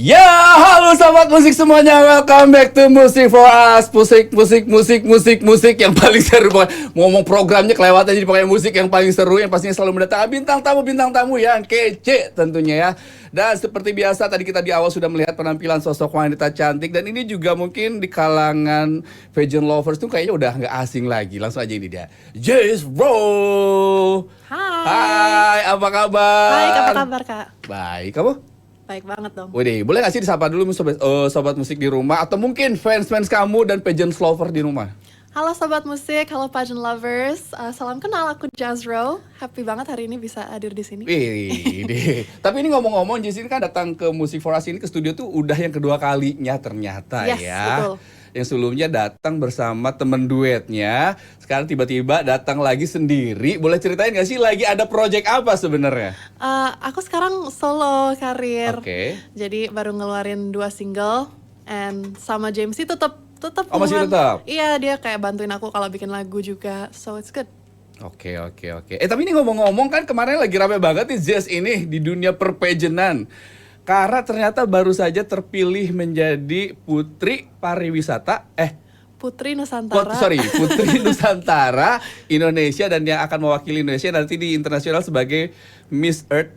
Ya, halo sahabat musik semuanya, welcome back to Music for Us. Musik yang paling seru. Ngomong programnya kelewatan, jadi pakai musik yang paling seru, yang pastinya selalu mendatangkan bintang tamu yang kece tentunya ya. Dan seperti biasa tadi kita di awal sudah melihat penampilan sosok wanita cantik, dan ini juga mungkin di kalangan pageant lovers tuh kayaknya udah nggak asing lagi. Langsung aja ini dia, Jess Bro. Hai, apa kabar? Baik, apa kabar Kak? Baik, kamu? Baik banget dong. Wih, boleh gak sih disapa dulu sobat musik di rumah, atau mungkin fans kamu dan pageant lover di rumah? Halo sobat musik, halo pageant lovers. Salam kenal, aku Jazro. Happy banget hari ini bisa hadir di sini. Wih, tapi ini ngomong-ngomong, Jess ini kan datang ke Music for Us ini ke studio tuh udah yang kedua kalinya ternyata. Yes, ya. betul. Yang sebelumnya datang bersama temen duetnya, sekarang tiba-tiba datang lagi sendiri. Boleh ceritain gak sih lagi ada project apa sebenarnya? Aku sekarang solo karir. Oke. Jadi baru ngeluarin 2 single, and sama Jamesy tetap Oh, masih hubungan. tetap? Iya, dia kayak bantuin aku kalau bikin lagu juga, so it's good. Oke. Tapi ini ngomong-ngomong kan kemarin lagi rame banget nih Jess ini di dunia perpagenan. Karena ternyata baru saja terpilih menjadi Putri Pariwisata, Putri Nusantara. Putri Nusantara Indonesia, dan yang akan mewakili Indonesia nanti di internasional sebagai Miss Earth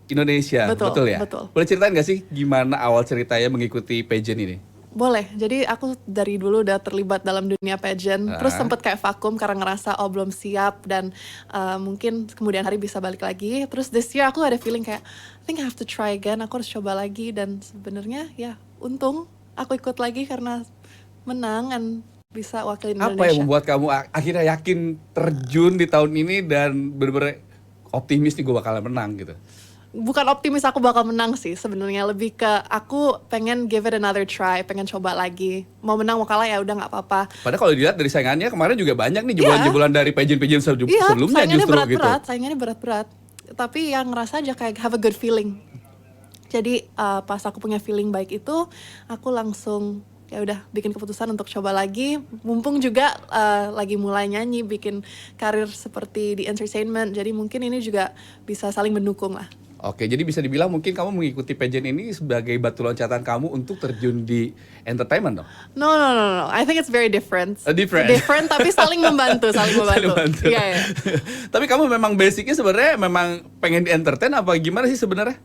Indonesia. Betul, ya? betul. Boleh ceritain gak sih gimana awal ceritanya mengikuti pageant ini? Boleh, jadi aku dari dulu udah terlibat dalam dunia pageant, terus sempet kayak vakum karena ngerasa belum siap, dan mungkin kemudian hari bisa balik lagi. Terus this year aku ada feeling kayak I think I have to try again, aku harus coba lagi, dan sebenarnya ya untung aku ikut lagi karena menang dan bisa wakilin Indonesia. Apa yang membuat kamu akhirnya yakin terjun di tahun ini dan bener-bener optimis nih gue bakalan menang gitu? Bukan optimis aku bakal menang sih sebenarnya, lebih ke aku pengen give it another try, pengen coba lagi. Mau menang mau kalah ya udah nggak apa-apa. Padahal kalau dilihat dari saingannya kemarin juga banyak nih jebolan-jebolan dari pageant-pageant sebelumnya saingannya justru gitu. saingannya berat-berat. Tapi yang ngerasa aja kayak have a good feeling. Jadi pas aku punya feeling baik itu, aku langsung ya udah bikin keputusan untuk coba lagi. Mumpung juga lagi mulai nyanyi, bikin karir seperti di entertainment. Jadi mungkin ini juga bisa saling mendukung lah. Oke, jadi bisa dibilang mungkin kamu mengikuti pageant ini sebagai batu loncatan kamu untuk terjun di entertainment dong? No. I think it's very different. Different tapi saling membantu. Saling membantu. Iya. Tapi kamu memang basicnya sebenarnya memang pengen di entertain apa gimana sih sebenarnya?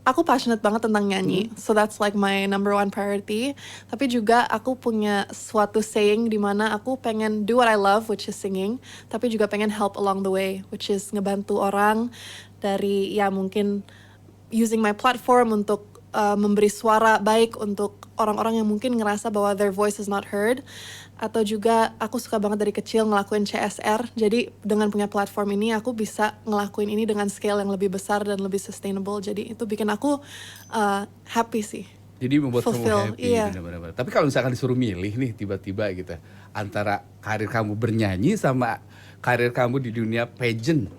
Aku passionate banget tentang nyanyi, so that's like my number one priority. Tapi juga aku punya suatu saying di mana aku pengen do what I love, which is singing, tapi juga pengen help along the way, which is ngebantu orang dari ya mungkin using my platform untuk memberi suara baik untuk orang-orang yang mungkin ngerasa bahwa their voice is not heard. Atau juga aku suka banget dari kecil ngelakuin CSR, jadi dengan punya platform ini aku bisa ngelakuin ini dengan scale yang lebih besar dan lebih sustainable. Jadi itu bikin aku happy sih. Jadi membuat fulfill, kamu happy, iya. benar-benar. Tapi kalau misalkan disuruh milih nih tiba-tiba gitu, antara karir kamu bernyanyi sama karir kamu di dunia pageant,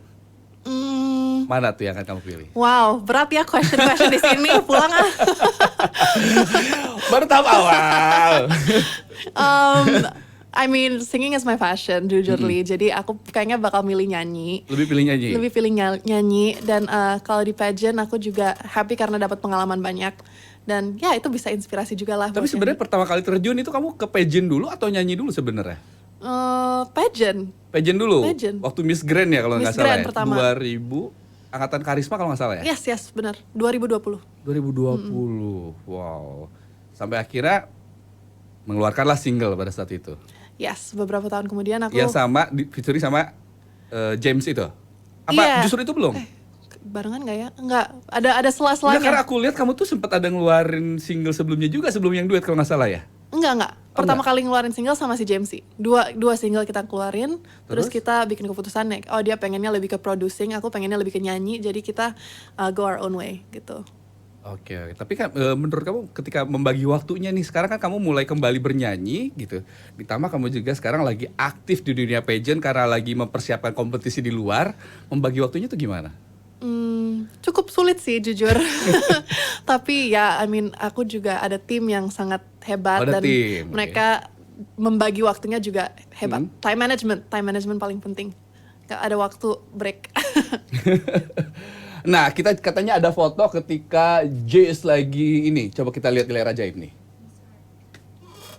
mana tuh yang akan kamu pilih? Wow, berat ya question di sini. Pulang ah. Baru tahap awal. I mean, singing is my passion, jujurly. Jadi aku kayaknya bakal milih nyanyi. Lebih pilih nyanyi? Lebih pilih nyanyi. Dan kalau di pageant aku juga happy karena dapat pengalaman banyak. Dan ya itu bisa inspirasi juga lah. Tapi sebenarnya pertama kali terjun itu kamu ke pageant dulu atau nyanyi dulu sebenarnya? Pageant. Pageant dulu? Pageant. Waktu Miss Grand ya kalau nggak Miss salah Grand ya? pertama. 2000, Angkatan Karisma kalau nggak salah ya? Yes, benar. 2020. 2020, wow. Sampai akhirnya mengeluarkanlah single pada saat itu. Yes, beberapa tahun kemudian aku... Yang sama, featuring sama James itu? Apa Iya. justru itu belum? Barengan nggak ya? Enggak, ada sela-selanya. Enggak, karena aku lihat kamu tuh sempat ada ngeluarin single sebelumnya juga, sebelum yang duet kalau nggak salah ya? Enggak. Pertama kali ngeluarin single sama si Jamesy. Dua single kita keluarin, terus kita bikin keputusan nih. Oh, dia pengennya lebih ke producing, aku pengennya lebih ke nyanyi. Jadi kita go our own way gitu. Oke. Tapi kan menurut kamu ketika membagi waktunya nih, sekarang kan kamu mulai kembali bernyanyi gitu. Ditambah kamu juga sekarang lagi aktif di dunia pageant karena lagi mempersiapkan kompetisi di luar. Membagi waktunya tuh gimana? Cukup sulit sih jujur. Tapi ya aku juga ada tim yang sangat hebat. Dan tim, mereka membagi waktunya juga hebat. Time management paling penting. Gak ada waktu break. Nah, kita katanya ada foto ketika Jace lagi ini. Coba kita lihat di layar ajaib nih.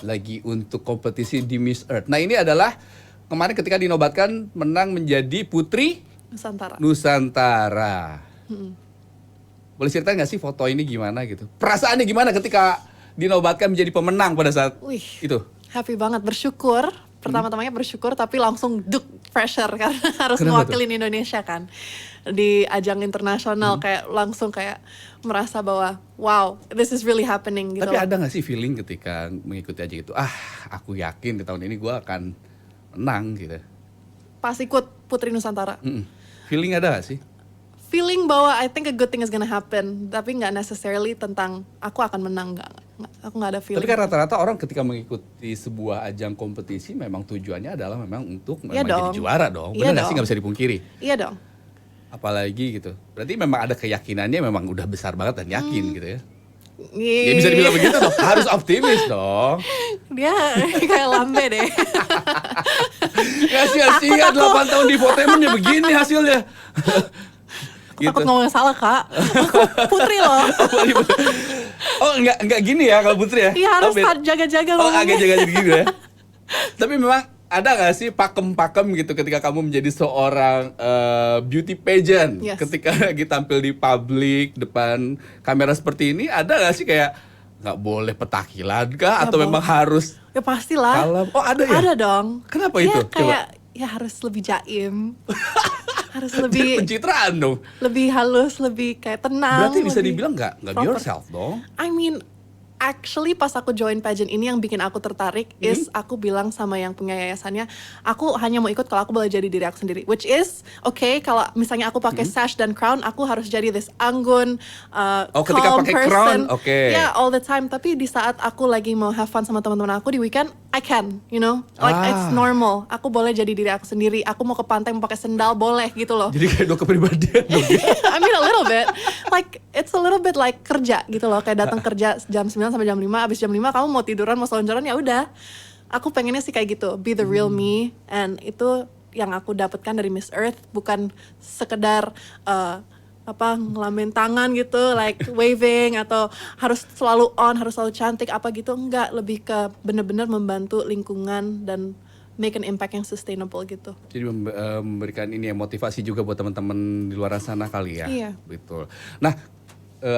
Lagi untuk kompetisi di Miss Earth. Nah, ini adalah kemarin ketika dinobatkan menang menjadi Putri Nusantara. Nusantara. Boleh cerita nggak sih foto ini gimana gitu? Perasaannya gimana ketika dinobatkan menjadi pemenang pada saat Wih, itu? happy banget, bersyukur. Pertama-tamanya bersyukur, tapi langsung pressure karena harus Kenapa mewakilin Indonesia kan di ajang internasional. Kayak langsung kayak merasa bahwa wow, this is really happening gitu. Tapi loh. ada nggak sih feeling ketika mengikuti aja gitu? Aku yakin di tahun ini gue akan menang gitu. Pas ikut Putri Nusantara, Feeling ada nggak sih? feeling bahwa I think a good thing is gonna happen, tapi nggak necessarily tentang aku akan menang, nggak. Aku nggak ada feeling. Tapi kan rata-rata orang ketika mengikuti sebuah ajang kompetisi memang tujuannya adalah memang untuk Iya memang jadi dong. juara dong. Iya Benar nggak sih, dong. nggak bisa dipungkiri. Iya dong. Apalagi gitu. Berarti memang ada keyakinannya memang udah besar banget dan yakin gitu ya. Ya Iya. bisa dibilang begitu dong. Harus optimis dong. Dia kayak lambe deh. Ya sia-sia 8 tahun di infotainment ya begini hasilnya. Takut ngomong yang salah, Kak. Aku putri loh. Oh enggak gini ya kalau Putri ya? Iya, harus Oh, jaga-jaga Oh ngomongnya. agak jaga-jaga gitu ya. Tapi memang ada gak sih pakem-pakem gitu ketika kamu menjadi seorang beauty pageant? Yes. Ketika lagi tampil di publik depan kamera seperti ini, ada gak sih kayak nggak boleh petakilan kah? Ya, Atau memang harus Ya pastilah. kalem? Oh ada ya? Ada dong. Kenapa Ya, itu? kayak ya harus lebih jaim. Harus Jadi lebih pencitraan dong. lebih halus, lebih kayak tenang. Berarti bisa lebih dibilang nggak be proper. yourself dong. I mean, actually pas aku join pageant ini yang bikin aku tertarik is aku bilang sama yang punya yayasannya, aku hanya mau ikut kalau aku boleh jadi diri aku sendiri. Which is, okay, kalau misalnya aku pakai sash dan crown, aku harus jadi this anggun, Oh, ketika calm pakai person. crown, oke. Yeah, all the time. Tapi di saat aku lagi mau have fun sama teman-teman aku di weekend, I can, you know, like it's normal. Aku boleh jadi diri aku sendiri. Aku mau ke pantai mau pakai sendal boleh gitu loh. Jadi kayak dua kepribadian dong. I mean a little bit, like it's a little bit like kerja gitu loh, kayak datang kerja jam 9 sampai jam 5, abis jam 5 kamu mau tiduran mau selonjoran ya udah. Aku pengennya sih kayak gitu, be the real me, and itu yang aku dapatkan dari Miss Earth, bukan sekedar ngelamin tangan gitu, like waving atau harus selalu on, harus selalu cantik apa gitu, enggak, lebih ke bener-bener membantu lingkungan dan make an impact yang sustainable gitu. Jadi memberikan ini ya motivasi juga buat teman-teman di luar sana kali ya. Iya. Betul. Nah,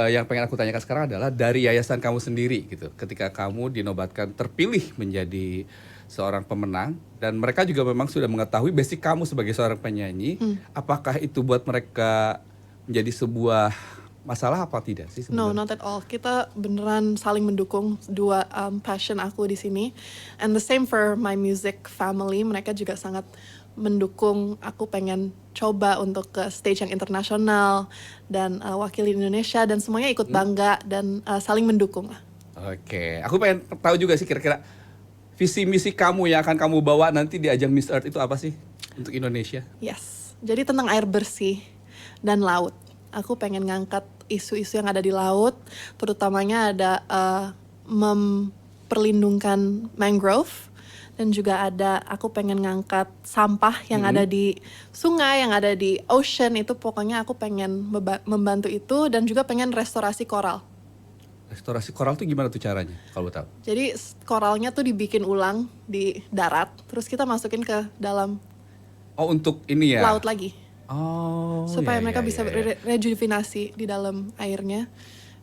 yang pengen aku tanyakan sekarang adalah dari yayasan kamu sendiri gitu. Ketika kamu dinobatkan terpilih menjadi seorang pemenang dan mereka juga memang sudah mengetahui basic kamu sebagai seorang penyanyi, apakah itu buat mereka menjadi sebuah masalah apa tidak sih No, sebenarnya? not at all. Kita beneran saling mendukung dua passion aku di sini. And the same for my music family. Mereka juga sangat mendukung aku pengen coba untuk ke stage yang internasional dan wakili Indonesia dan semuanya ikut bangga dan saling mendukung lah. Oke, aku pengen tahu juga sih kira-kira visi misi kamu yang akan kamu bawa nanti di ajang Miss Earth itu apa sih untuk Indonesia? Yes. Jadi tentang air bersih dan laut. Aku pengen ngangkat isu-isu yang ada di laut, terutamanya ada memperlindungkan mangrove, dan juga ada aku pengen ngangkat sampah yang ada di sungai, yang ada di ocean, itu pokoknya aku pengen membantu itu, dan juga pengen restorasi koral. Restorasi koral tuh gimana tuh caranya kalau tahu? Jadi koralnya tuh dibikin ulang di darat, terus kita masukin ke dalam Oh untuk ini ya? laut lagi. Oh. Supaya ya, mereka ya, bisa ya, ya. rejuvenasi di dalam airnya.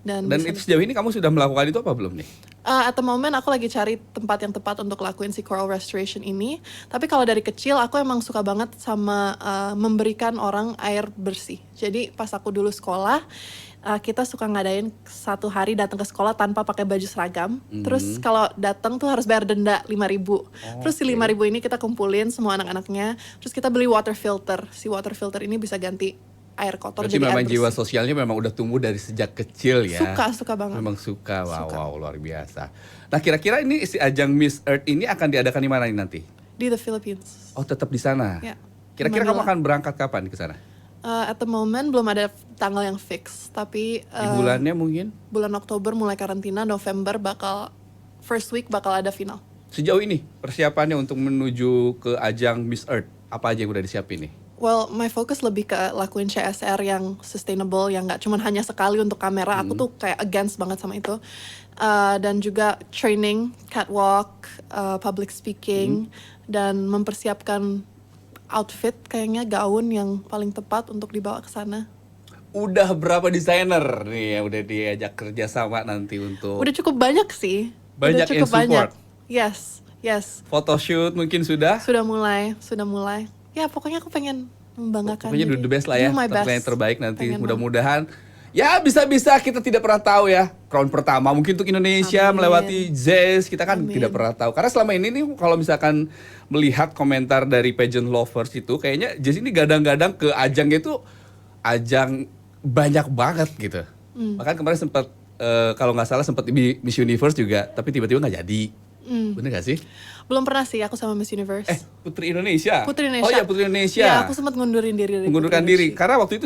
Dan Dan itu sejauh ini kamu sudah melakukan itu apa belum nih? at the moment aku lagi cari tempat yang tepat untuk lakuin si coral restoration ini. Tapi kalau dari kecil aku emang suka banget sama memberikan orang air bersih. Jadi pas aku dulu sekolah, kita suka ngadain satu hari datang ke sekolah tanpa pakai baju seragam. Terus kalau datang tuh harus bayar denda 5.000. Terus si 5.000 ini kita kumpulin semua anak-anaknya. Terus kita beli water filter. Si water filter ini bisa ganti air kotor Berarti jadi air memang bersih. jiwa sosialnya memang udah tumbuh dari sejak kecil ya? Suka banget. Memang suka, wow luar biasa. Nah kira-kira ini si ajang Miss Earth ini akan diadakan di mana nih nanti? Di the Philippines. Oh tetap di sana? Ya, Kira-kira kamu Manila. akan berangkat kapan ke sana? At the moment belum ada tanggal yang fix, tapi Di bulannya mungkin? bulan Oktober mulai karantina, November first week bakal ada final. Sejauh ini persiapannya untuk menuju ke ajang Miss Earth apa aja yang udah disiapin nih? Well, my focus lebih ke lakuin CSR yang sustainable, yang nggak cuman hanya sekali untuk kamera. Aku tuh kayak against banget sama itu. Dan juga training, catwalk, public speaking, dan mempersiapkan outfit kayaknya gaun yang paling tepat untuk dibawa ke sana. Udah berapa desainer nih yang udah diajak kerja sama nanti untuk Udah cukup banyak sih. Banyak Udah cukup yang support? banyak. Yes. photoshoot mungkin sudah? Sudah mulai. Ya pokoknya aku pengen membanggakan. Pokoknya do diri. the best lah ya, Do my tampil yang best. terbaik nanti. Pengen Mudah-mudahan ya bisa-bisa, kita tidak pernah tahu ya. Crown pertama mungkin untuk Indonesia Amin. melewati Jazz, kita kan Amin. tidak pernah tahu. Karena selama ini nih kalau misalkan melihat komentar dari pageant lovers itu, kayaknya Jazz ini gadang-gadang ke ajangnya itu ajang banyak banget gitu. Bahkan kemarin sempat kalau nggak salah sempat di Miss Universe juga, tapi tiba-tiba nggak jadi. Bener gak sih? Belum pernah sih aku sama Miss Universe. Putri Indonesia. Putri Indonesia. Oh iya, Putri Indonesia. Ya, aku sempat ngundurin diri dari Mengundurkan Putri diri. Indonesia. Karena waktu itu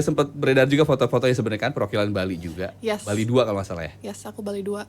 sempat beredar juga foto-foto yang sebenarnya kan perwakilan Bali juga. Yes. Bali 2 kalau nggak salah ya. Yes, aku Bali 2.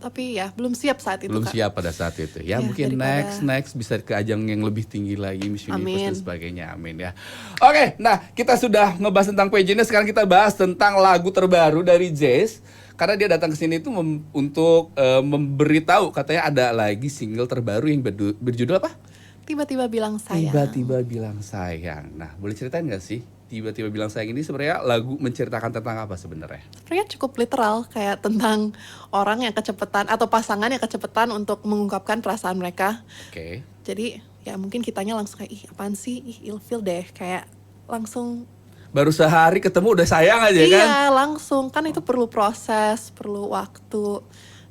Tapi ya, belum siap saat itu, Belum Kak. siap pada saat itu. Ya, Ya, mungkin daripada- next bisa ke ajang yang lebih tinggi lagi, Miss Universe Amin. dan sebagainya. Amin ya. Oke, nah kita sudah ngebahas tentang pageantnya, sekarang kita bahas tentang lagu terbaru dari Jazz. Karena dia datang ke sini itu untuk memberitahu katanya ada lagi single terbaru yang berjudul apa? Tiba-tiba bilang sayang. Tiba-tiba bilang sayang. Nah, boleh ceritain nggak sih? Tiba-tiba bilang sayang ini sebenarnya lagu menceritakan tentang apa sebenarnya? Sebenarnya cukup literal, kayak tentang orang yang kecepatan atau pasangan yang kecepatan untuk mengungkapkan perasaan mereka. Oke. Jadi ya mungkin kitanya langsung kayak, ih apaan sih, ih ilfil deh, kayak langsung. Baru sehari ketemu udah sayang aja kan? Iya, langsung, kan itu perlu proses, perlu waktu.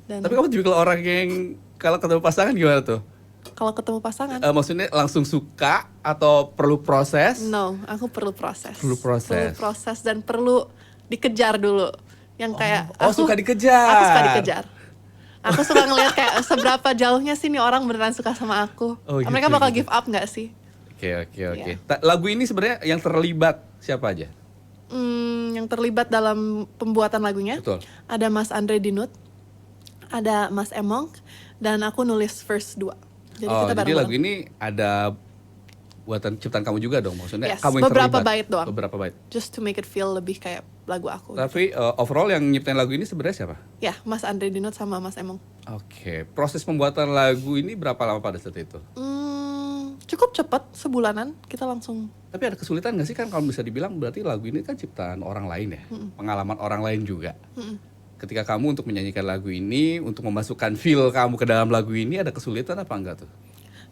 Dan Tapi kamu tipikal orang yang kalau ketemu pasangan gimana tuh? kalau ketemu pasangan, Maksudnya langsung suka atau perlu proses? no, aku perlu proses. Perlu proses. Perlu proses dan perlu dikejar dulu. Yang kayak suka dikejar. Aku suka dikejar. Aku suka ngeliat kayak seberapa jauhnya sih nih orang beneran suka sama aku. Oh, gitu, Mereka bakal gitu. give up nggak sih? Oke. Iya. Lagu ini sebenarnya yang terlibat siapa aja? Yang terlibat dalam pembuatan lagunya Betul. ada Mas Andre Dinut, ada Mas Emong, dan aku nulis verse 2. Jadi kita Jadi bareng-bareng. lagu ini ada buatan ciptaan kamu juga dong, maksudnya Yes, kamu yang beberapa terlibat. bait doang. Beberapa bait. Just to make it feel lebih kayak lagu aku. Tapi overall yang nyiptain lagu ini sebenarnya siapa? Ya, Mas Andre Dinut sama Mas Emong. Oke, proses pembuatan lagu ini berapa lama pada saat itu? Cukup cepat, sebulanan kita langsung. Tapi ada kesulitan nggak sih, kan kalau bisa dibilang berarti lagu ini kan ciptaan orang lain ya, pengalaman orang lain juga. Ketika kamu untuk menyanyikan lagu ini, untuk memasukkan feel kamu ke dalam lagu ini, ada kesulitan apa enggak tuh?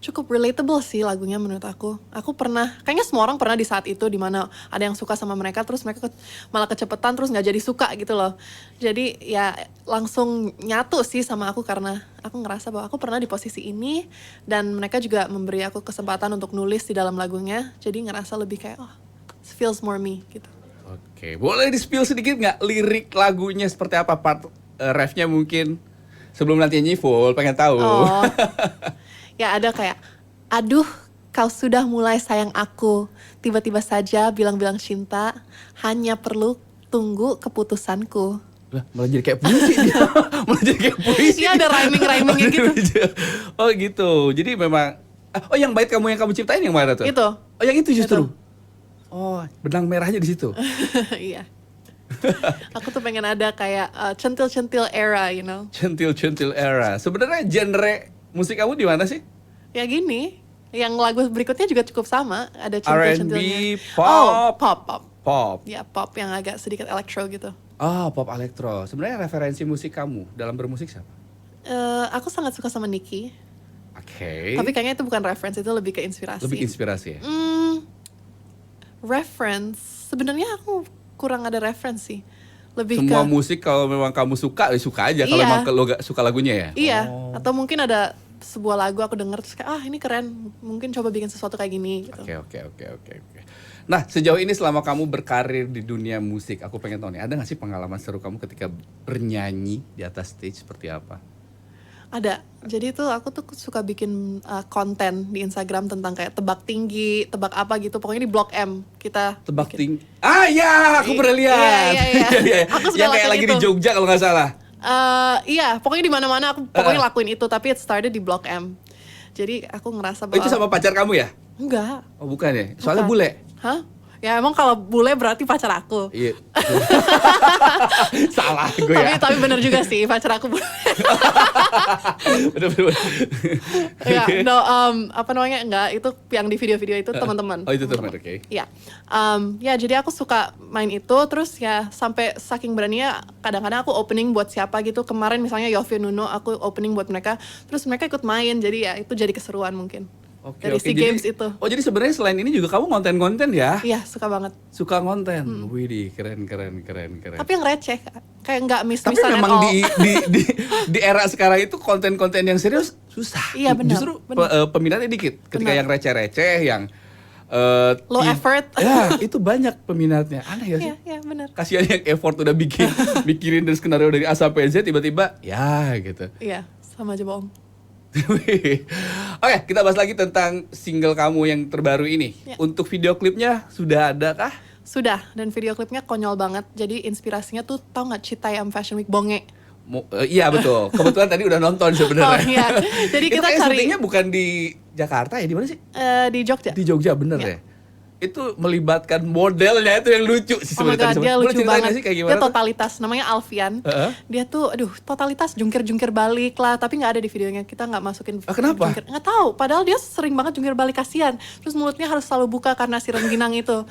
Cukup relatable sih lagunya menurut aku. Aku pernah, kayaknya semua orang pernah di saat itu dimana ada yang suka sama mereka, terus mereka malah kecepatan, terus nggak jadi suka gitu loh. Jadi ya langsung nyatu sih sama aku karena aku ngerasa bahwa aku pernah di posisi ini dan mereka juga memberi aku kesempatan untuk nulis di dalam lagunya. Jadi ngerasa lebih kayak, oh, feels more me gitu. Oke, boleh di-spill sedikit nggak lirik lagunya seperti apa, part refnya mungkin? Sebelum nanti nyanyi full, pengen tahu. Oh. Ya ada kayak, aduh kau sudah mulai sayang aku, tiba-tiba saja bilang-bilang cinta, hanya perlu tunggu keputusanku. Lah, malah jadi kayak puisi dia. Malah jadi kayak puisi. Iya, ada rhyming-rhymingnya gitu. Oh gitu, jadi memang, oh yang bait kamu yang kamu ciptain yang mana tuh? Itu. Oh yang itu justru? Itu. Oh, benang merahnya di situ. Iya. Aku tuh pengen ada kayak centil-centil era, you know. Centil-centil era. Sebenarnya genre musik kamu di mana sih? Ya gini, yang lagu berikutnya juga cukup sama, ada R&B, centil-centilnya. pop. Oh, pop. Pop. Ya, pop yang agak sedikit elektro gitu. Ah, pop elektro. Sebenarnya referensi musik kamu dalam bermusik siapa? Aku sangat suka sama Nicki. Oke. Tapi kayaknya itu bukan reference, itu lebih ke inspirasi. Lebih inspirasi ya? Reference, sebenarnya aku kurang ada reference sih. Lebih Semua ke musik kalau memang kamu suka, ya suka aja. Kalau Iya. memang lo gak suka lagunya ya? iya, Oh. atau mungkin ada sebuah lagu aku denger terus kayak ini keren, mungkin coba bikin sesuatu kayak gini gitu. Oke. Nah, sejauh ini selama kamu berkarir di dunia musik, aku pengen tahu nih, ada gak sih pengalaman seru kamu ketika bernyanyi di atas stage seperti apa? Ada. Jadi tuh aku tuh suka bikin konten di Instagram tentang kayak tebak tinggi, tebak apa gitu. Pokoknya di Blok M kita Tebak bikin. tinggi. Ah ya, aku pernah lihat. Iya. Aku suka Yang kayak lakuin lagi di itu. Jogja kalau nggak salah. Iya, pokoknya di mana-mana aku pokoknya lakuin itu, tapi it started di Blok M. Jadi aku ngerasa Oh, bahwa itu sama pacar kamu ya? enggak. Oh bukan ya? Soalnya Bukan. bule. Hah? Ya emang kalau bule berarti pacar aku. Iya. Salah gue ya. Tapi bener juga sih pacar aku bule. Bener. Ya, no, apa namanya, enggak, itu yang di video-video itu teman-teman. Oh itu teman, oke. Iya. Ya jadi aku suka main itu, terus ya sampai saking beraninya kadang-kadang aku opening buat siapa gitu. Kemarin misalnya Yovie Nuno aku opening buat mereka, terus mereka ikut main, jadi ya itu jadi keseruan mungkin. Dari SEA Games itu. Oh jadi sebenarnya selain ini juga kamu konten-konten ya? Iya, suka banget. Suka konten. Widih, keren. Tapi yang receh, kayak nggak Tapi miss-missan memang at all. di era sekarang itu konten-konten yang serius susah. Iya, benar, Justru benar. peminatnya dikit. Ketika Benar. yang receh-receh, yang Low effort. Ya, itu banyak peminatnya. Aneh ya sih? Iya, benar. Kasihan yang effort udah mikirin dari skenario dari A sampai Z, tiba-tiba ya gitu. Iya, sama aja bohong. Oke, kita bahas lagi tentang single kamu yang terbaru ini. Ya. Untuk video klipnya sudah ada kah? Sudah, dan video klipnya konyol banget. Jadi inspirasinya tuh, tau nggak Citayam Fashion Week Bonge? Iya betul. Kebetulan tadi udah nonton sebenarnya. Oh iya. Jadi Itu kita kayak cari syutingnya bukan di Jakarta ya, di mana sih? di Jogja. Di Jogja bener Iya. ya. Itu melibatkan modelnya itu yang lucu sih Oh my sebenarnya. god, dia Boleh lucu ceritain banget. nggak sih kayak Dia gimana tuh? totalitas, namanya Alfian. Heeh. Dia tuh, aduh, totalitas jungkir-jungkir balik lah. Tapi nggak ada di videonya, kita nggak masukin. Kenapa? Nggak tahu, padahal dia sering banget jungkir balik, kasihan. Terus mulutnya harus selalu buka karena si rengginang itu.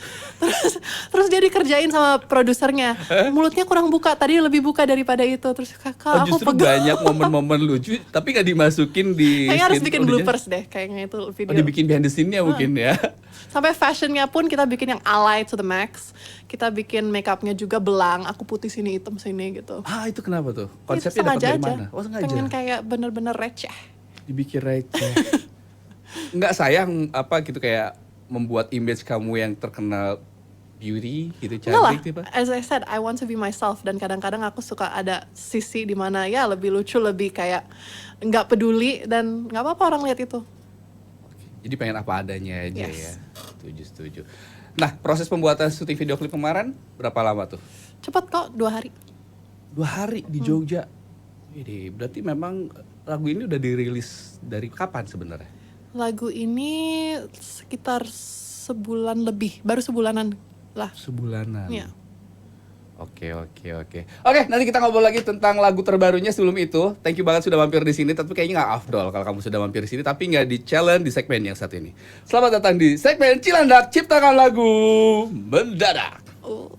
Terus dia dikerjain sama produsernya. Mulutnya kurang buka, tadi lebih buka daripada itu. Terus kakak, Oh, aku justru pegel. banyak momen-momen lucu tapi nggak dimasukin di Kayaknya harus scene bikin audience. bloopers deh, kayaknya itu video. Oh, dibikin behind the scene-nya mungkin ya. Sampai fashionnya pun kita bikin yang alay to the max. Kita bikin makeupnya juga belang. Aku putih sini, hitam sini gitu. Ah, itu kenapa tuh? Itu Konsepnya dapat sengaja dari aja. mana? Oh, sengaja. Pengen kayak bener-bener receh. Dibikin receh. Nggak sayang apa gitu kayak membuat image kamu yang terkenal beauty gitu, Enggak lah, cantik tiba. as I said, I want to be myself. Dan kadang-kadang aku suka ada sisi dimana ya lebih lucu, lebih kayak nggak peduli. Dan nggak apa-apa orang lihat itu. Jadi pengen apa adanya aja Yes. ya. Setuju. Nah, proses pembuatan syuting video klip kemarin berapa lama tuh? Cepet kok, 2 hari. 2 hari di Jogja. Ini berarti memang lagu ini udah dirilis dari kapan sebenarnya? Lagu ini sekitar sebulan lebih, baru sebulanan lah. Sebulanan. Iya. Oke. Oke, nanti kita ngobrol lagi tentang lagu terbarunya. Sebelum itu, thank you banget sudah mampir di sini. Tapi kayaknya nggak afdol kalau kamu sudah mampir di sini, tapi nggak di challenge di segmen yang saat ini. Selamat datang di segmen Cilandak Ciptakan Lagu Mendadak. Oh.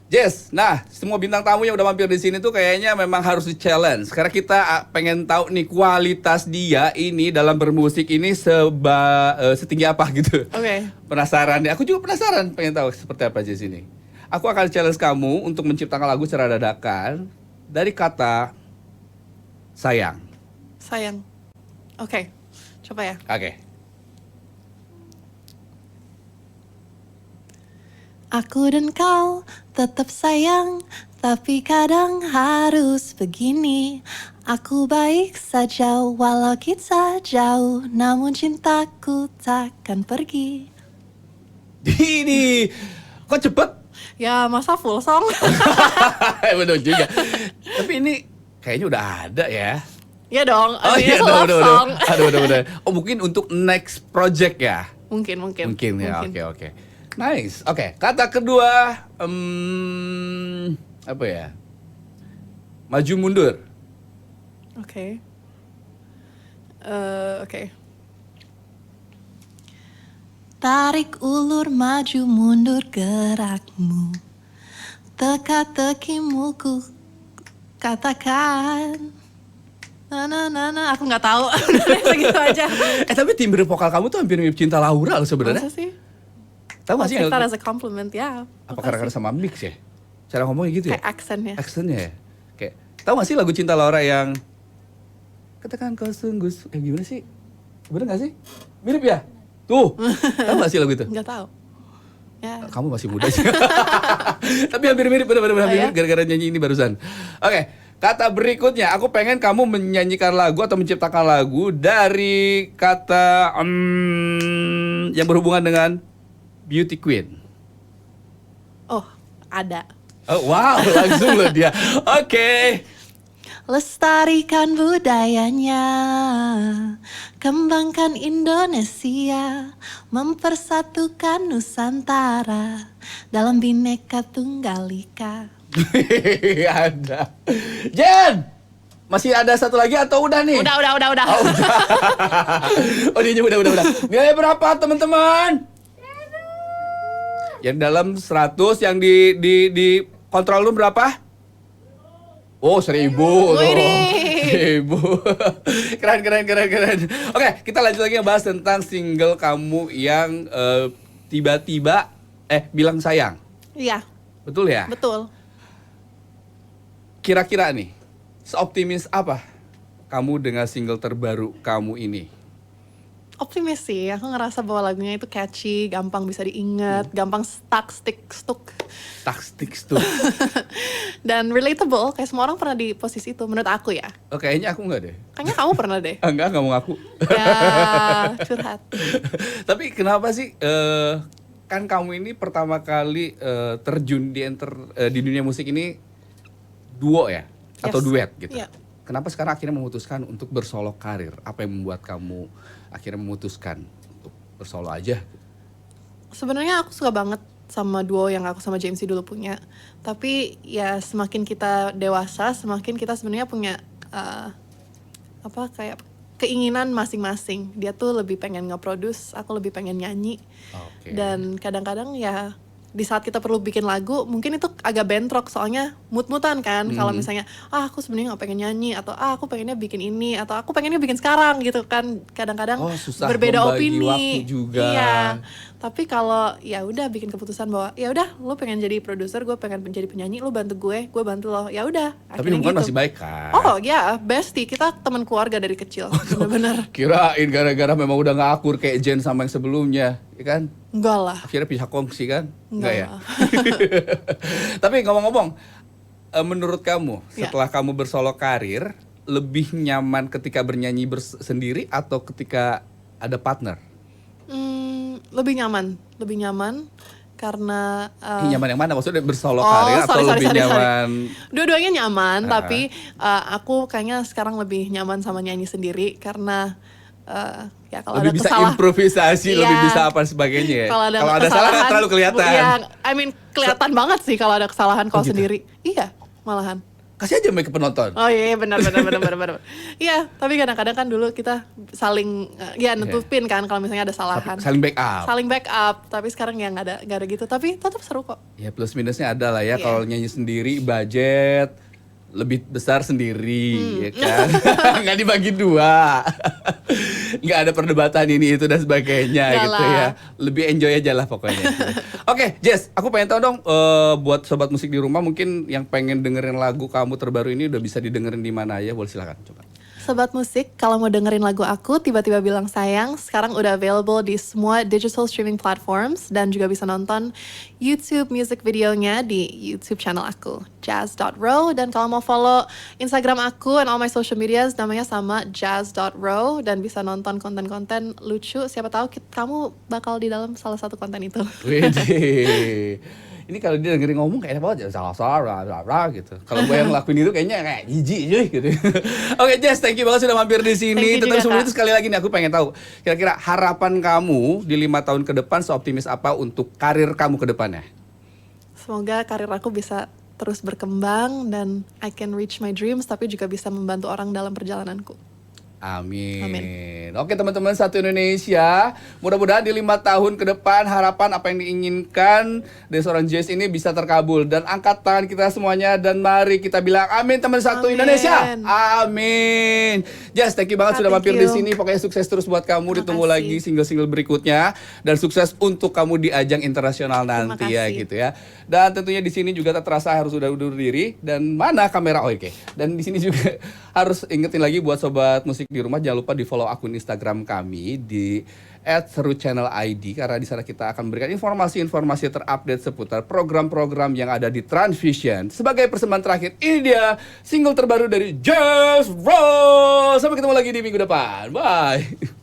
Jess, nah semua bintang tamu yang udah mampir di sini tuh kayaknya memang harus di challenge. Karena kita pengen tahu nih kualitas dia ini dalam bermusik ini setinggi apa gitu. Oke. Penasaran deh, aku juga penasaran pengen tahu seperti apa Jess ini. Aku akan challenge kamu untuk menciptakan lagu secara dadakan dari kata sayang. Sayang. Oke, coba ya. Oke. Aku dan kau tetap sayang, tapi kadang harus begini. Aku baik saja walau kita jauh, namun cintaku takkan pergi. Ini kok cepet? Ya masa full song? Bener juga. Tapi ini kayaknya udah ada ya. Ya dong, Oh artinya iya, love song. udah. Oh mungkin untuk next project ya? Mungkin Ya, oke. Nice. Oke, kata kedua, apa ya? Maju mundur. Oke. Oke. Tarik ulur maju mundur gerakmu, teka-tekimu ku katakan. Na, aku nggak tahu. Udah segitu aja. Tapi timbre vokal kamu tuh hampir mirip Cinta Laura loh sebenarnya. Masa sih? Tahu gak sih? Take that as a compliment, ya. Apa karena sama mix ya? Cara ngomongnya gitu ya? Kayak accentnya. Accentnya ya? Kayak, tahu gak sih lagu Cinta Laura yang katakan kau sungguh, gimana sih? Bener gak sih? Mirip ya? Tuh, tahu gak sih lagu itu? Nggak tahu. Ya. Kamu masih muda sih. Tapi hampir mirip, bener-bener hampir ya? mirip gara-gara nyanyi ini barusan. Oke, kata berikutnya, aku pengen kamu menyanyikan lagu atau menciptakan lagu dari kata yang berhubungan dengan beauty queen. Oh, ada. Oh, wow, langsung loh dia. Oke. Lestarikan budayanya, kembangkan Indonesia, mempersatukan Nusantara dalam Bhinneka Tunggal Ika. Ada. Jen, masih ada satu lagi atau udah nih? Udah. Oh, udah. Oh, dia udah. Nilai berapa, teman-teman? Yang dalam 100, yang di control room berapa? Oh, 1.000. Wih. 1.000. Keren. Oke, kita lanjut lagi ngebahas tentang single kamu yang tiba-tiba bilang sayang. Iya, Betul ya? betul. Kira-kira nih, seoptimis apa kamu dengan single terbaru kamu ini? Optimis sih, aku ngerasa bahwa lagunya itu catchy, gampang bisa diingat, gampang stick. Tuh. Dan relatable, kayak semua orang pernah di posisi itu, menurut aku ya. Oh, kayaknya aku enggak deh. Kayaknya kamu pernah deh. Enggak mau ngaku. Ya, curhat. Tapi kenapa sih kan kamu ini pertama kali terjun di dunia musik ini duo ya? Atau Yes. duet gitu? Iya. Kenapa sekarang akhirnya memutuskan untuk bersolo karir? Apa yang membuat kamu akhirnya memutuskan untuk bersolo aja? Sebenarnya aku suka banget sama duo yang aku sama JMC dulu punya. Tapi ya semakin kita dewasa, semakin kita sebenarnya punya kayak keinginan masing-masing. Dia tuh lebih pengen nge-produce, aku lebih pengen nyanyi. Oke. Dan kadang-kadang ya di saat kita perlu bikin lagu, mungkin itu agak bentrok soalnya mood-moodan kan. Kalau misalnya, aku sebenarnya nggak pengen nyanyi, atau aku pengennya bikin ini, atau aku pengennya bikin sekarang gitu kan. Kadang-kadang susah berbeda membagi opini. waktu juga. Iya. Tapi kalau ya udah bikin keputusan bahwa ya udah, lu pengen jadi produser, gue pengen jadi penyanyi, lu bantu gue bantu lo. Ya udah. Tapi akhirnya hubungan gitu. masih baik kan? Oh ya, bestie, kita teman keluarga dari kecil, bener-bener. Kirain gara-gara memang udah gak akur kayak Jen sama yang sebelumnya, ya kan? Enggak lah. Akhirnya pisah kongsi kan? Enggak ya? lah. Tapi ngomong-ngomong, menurut kamu Ya. setelah kamu bersolo karir, lebih nyaman ketika bernyanyi sendiri atau ketika ada partner? Lebih nyaman karena Nyaman yang mana? Maksudnya bersolo karir atau sorry. lebih nyaman? Dua-duanya nyaman, tapi aku kayaknya sekarang lebih nyaman sama nyanyi sendiri karena ya kalau Lebih ada bisa kesalahan, improvisasi, Iya. lebih bisa apa sebagainya ya? Kalau ada salah nggak kesalahan, terlalu kelihatan. Iya, kelihatan banget sih kalau ada kesalahan kalau gitu? sendiri. Iya, malahan. Kasih aja mic ke penonton. Oh iya, benar. Iya, tapi kadang-kadang kan dulu kita saling nutupin kan kalau misalnya ada kesalahan. Saling backup. Saling backup, tapi sekarang ya nggak ada gitu. Tapi tetap seru kok. Ya plus minusnya ada lah ya. Iya. Kalau nyanyi sendiri budget lebih besar sendiri, ya kan? Nggak dibagi dua. Nggak ada perdebatan ini itu dan sebagainya Nggak gitu lah. ya. Lebih enjoy aja lah pokoknya. Oke, Jess, aku pengen tahu dong buat sobat musik di rumah mungkin yang pengen dengerin lagu kamu terbaru ini udah bisa didengerin di mana ya? Boleh silakan coba. Sobat musik, kalau mau dengerin lagu aku tiba-tiba bilang sayang, sekarang udah available di semua digital streaming platforms dan juga bisa nonton YouTube music videonya di YouTube channel aku, jazz.ro. Dan kalau mau follow Instagram aku and all my social medias namanya sama jazz.ro dan bisa nonton konten-konten lucu. Siapa tahu kamu bakal di dalam salah satu konten itu. Widih. Ini kalau dia dengerin ngomong kayaknya banget salah gitu. Kalau gue yang ngelakuin itu kayaknya kayak jijik cuy gitu. Oke, Jess, thank you banget sudah mampir di sini. Thank you Tetapi juga, sebelum Kak. itu sekali lagi nih aku pengen tahu kira-kira harapan kamu di 5 tahun ke depan seoptimis apa untuk karir kamu ke depannya? Semoga karir aku bisa terus berkembang dan I can reach my dreams tapi juga bisa membantu orang dalam perjalananku. Amin. Amin. Oke teman-teman satu Indonesia, mudah-mudahan di 5 tahun ke depan harapan apa yang diinginkan dari seorang Jess ini bisa terkabul. Dan angkat tangan kita semuanya dan mari kita bilang amin teman satu Amin. Indonesia. Amin. Jess, thank you banget sudah Thank mampir di you. sini. Pokoknya sukses terus buat kamu. Ditunggu Makasih. lagi single-single berikutnya dan sukses untuk kamu di ajang internasional Terima nanti ya kasih. gitu ya. Dan tentunya di sini juga tak terasa harus sudah undur diri dan mana kamera oke. Dan di sini juga harus ingetin lagi buat sobat musik di rumah jangan lupa di follow akun Instagram kami di @seruchannelid karena di sana kita akan memberikan informasi-informasi terupdate seputar program-program yang ada di Transvision. Sebagai persembahan terakhir, ini dia single terbaru dari Jazz Rose. Sampai ketemu lagi di minggu depan. Bye.